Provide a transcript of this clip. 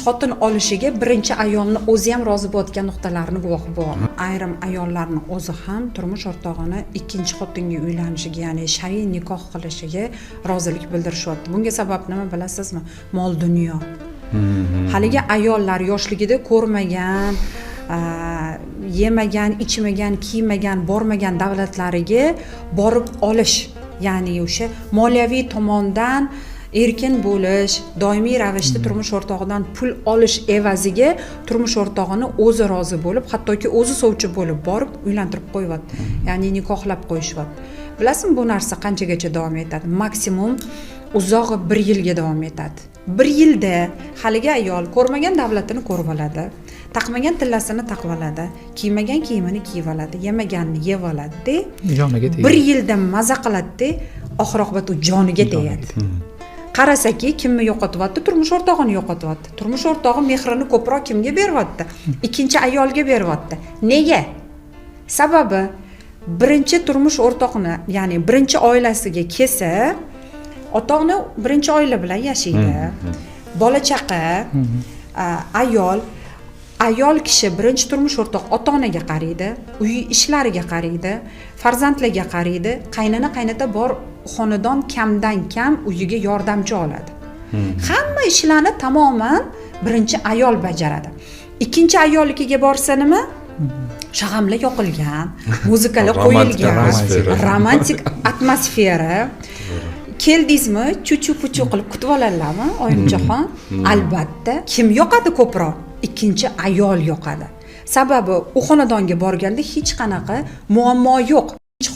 xotin olishiga birinchi ayolni o'zi ham rozi bo'layotgan nuqtalarni guvohi bo'laman. Ayrim ayollarning o'zi ham turmush o'rtog'ini ikkinchi xotinga uylanishiga, ya'ni shar'iy nikoh qilishiga rozilik bildirishyapti. Bunga sabab nima bilasizmi? Mol dunyo. Haligi ayollar yoshligida ko'rmagan, yemagan, ichmagan, kiymagan, bormagan davlatlariga borib olish, ya'ni o'sha moliyaviy tomondan erkin bo'lish, doimiy ravishda turmush o'rtog'idan pul olish evaziga turmush o'rtog'ini o'zi rozi bo'lib, hattoki o'zi sovchi bo'lib borib uylantirib qo'yyapti. Ya'ni nikohlab qo'yishyapti. Bilasizmi, bu narsa qanchagacha davom etadi? Maksimum uzog'i 1 yilga davom etadi. 1 yilda haligi ayol ko'rmagan davlatini ko'rib oladi, taqmagan tillasini taqib oladi, kiymagan kiyimini kiyib oladi, yemaganini yeb oladi, joniga tegadi. 1 yilda maza qiladi, oxir-oqibat u joniga tegadi. Qarasaki, kimni yo'qotyapti? Turmush o'rtog'ini yo'qotyapti. Turmush o'rtog'i mehrini ko'proq kimga beryapti? Ikkinchi ayolga beryapti. Nega? Sababi birinchi turmush o'rtoqni, ya'ni birinchi oilasiga kelsa, ota-ona birinchi oila bilan yashaydi. Bola chaqa, ayol kishi birinchi turmush o'rtoq ota-onaga qaraydi, uy ishlariga qaraydi, farzandlarga qaraydi, qaynona-qaynota bor xonadon kamdan kam uyiga yordamchi oladi. Hamma ishlarni tamoman birinchi ayol bajaradi. Ikkinchi ayolligiga borsa nima? Shag'amlar yoqilgan, muzikalar qo'yilgan, romantik atmosfera. Keldingizmi, chuchu-puchu qilib kutib oladilarmi, oyimjahon? Albatta, kim yoqadi ko'proq? Ikkinchi ayol yoqadi. Sababi u xonadonga borganda hech qanaqa muammo yo'q.